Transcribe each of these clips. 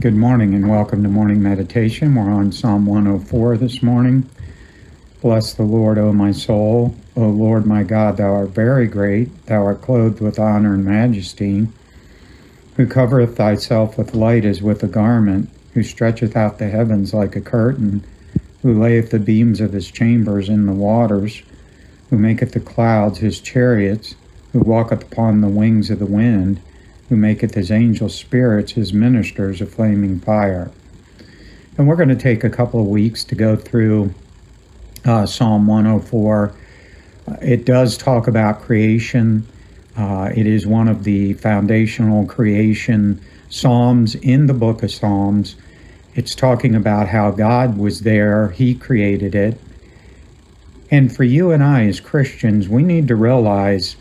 Good morning and welcome to morning meditation. We're on Psalm 104 this morning. Bless the Lord, O my soul. O Lord my God, thou art very great. Thou art clothed with honor and majesty. Who covereth thyself with light as with a garment, who stretcheth out the heavens like a curtain, who layeth the beams of his chambers in the waters, who maketh the clouds his chariots, who walketh upon the wings of the wind, who maketh his angel spirits his ministers of flaming fire. And we're going to take a couple of weeks to go through Psalm 104. It does talk about creation. It is one of the foundational creation psalms in the book of Psalms. It's talking about how God was there, He created it. And for you and I as Christians, we need to realize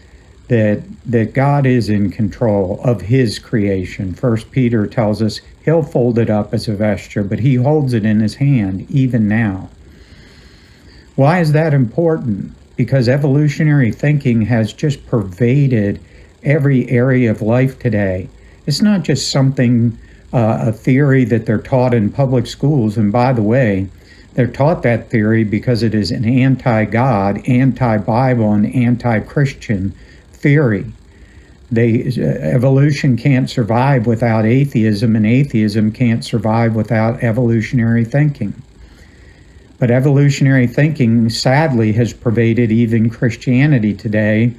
that God is in control of His creation. First Peter tells us He'll fold it up as a vesture, but He holds it in His hand even now. Why is that important? Because evolutionary thinking has just pervaded every area of life today. It's not just something, a theory that they're taught in public schools. And by the way, they're taught that theory because it is an anti-God, anti-Bible, and anti-Christian theory. Evolution can't survive without atheism, and atheism can't survive without evolutionary thinking. But evolutionary thinking, sadly, has pervaded even Christianity today,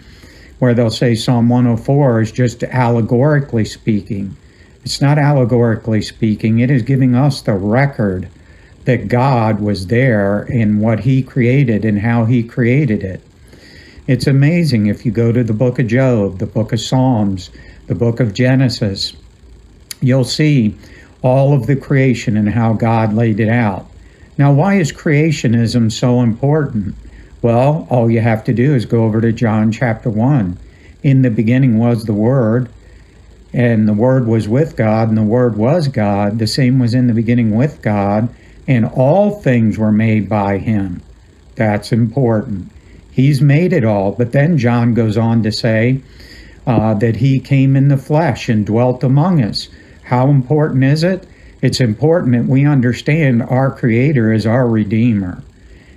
where they'll say Psalm 104 is just allegorically speaking. It's not allegorically speaking. It is giving us the record that God was there in what He created and how He created it. It's amazing if you go to the book of Job, the book of Psalms, the book of Genesis, you'll see all of the creation and how God laid it out. Now, why is creationism so important? Well, all you have to do is go over to John chapter 1. In the beginning was the Word, and the Word was with God, and the Word was God. The same was in the beginning with God, and all things were made by Him. That's important. He's made it all. But then John goes on to say that He came in the flesh and dwelt among us. How important is it? It's important that we understand our Creator is our Redeemer.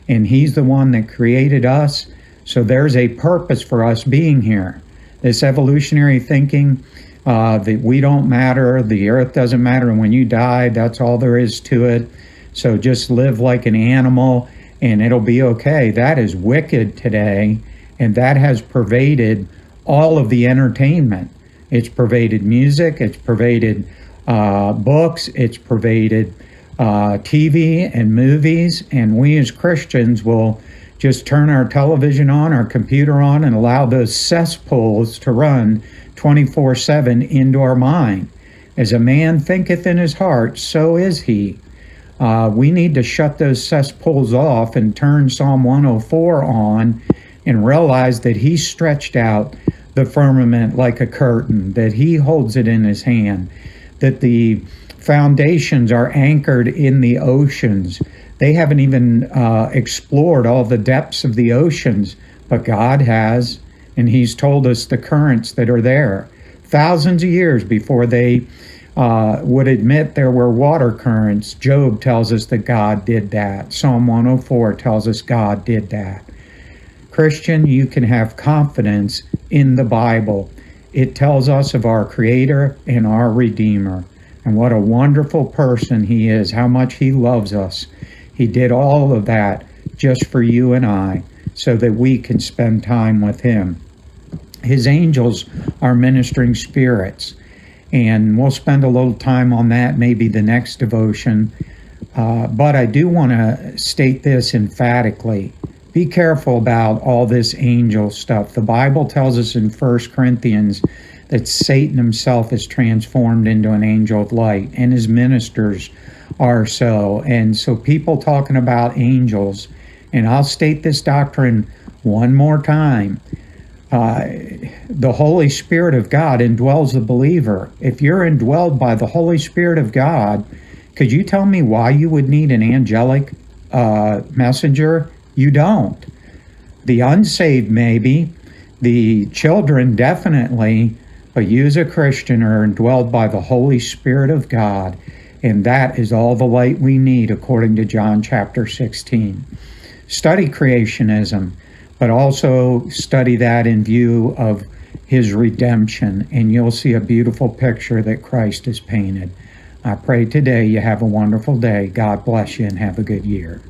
And He's the one that created us. So there's a purpose for us being here. This evolutionary thinking that we don't matter, the earth doesn't matter, and when you die, that's all there is to it. So just live like an animal and it'll be okay. That is wicked today, and that has pervaded all of the entertainment. It's pervaded music, it's pervaded books, it's pervaded TV and movies, and we as Christians will just turn our television on, our computer on, and allow those cesspools to run 24/7 into our mind. As a man thinketh in his heart, so is he. We need to shut those cesspools off and turn Psalm 104 on and realize that He stretched out the firmament like a curtain, that He holds it in His hand, that the foundations are anchored in the oceans. They haven't even explored all the depths of the oceans, but God has, and He's told us the currents that are there. Thousands of years before they would admit there were water currents. Job tells us that God did that. Psalm 104 tells us God did that. Christian, you can have confidence in the Bible. It tells us of our Creator and our Redeemer, and what a wonderful person He is, how much He loves us. He did all of that just for you and I, so that we can spend time with Him. His angels are ministering spirits. And we'll spend a little time on that, maybe the next devotion. But I do want to state this emphatically. Be careful about all this angel stuff. The Bible tells us in 1 Corinthians that Satan himself is transformed into an angel of light, and his ministers are so. And so people talking about angels, and I'll state this doctrine one more time. The Holy Spirit of God indwells the believer. If you're indwelled by the Holy Spirit of God, could you tell me why you would need an angelic messenger? You don't. The unsaved maybe, the children definitely, but you as a Christian are indwelled by the Holy Spirit of God. And that is all the light we need, according to John chapter 16. Study creationism, but also study that in view of his redemption, and you'll see a beautiful picture that Christ has painted. I pray today you have a wonderful day. God bless you and have a good year.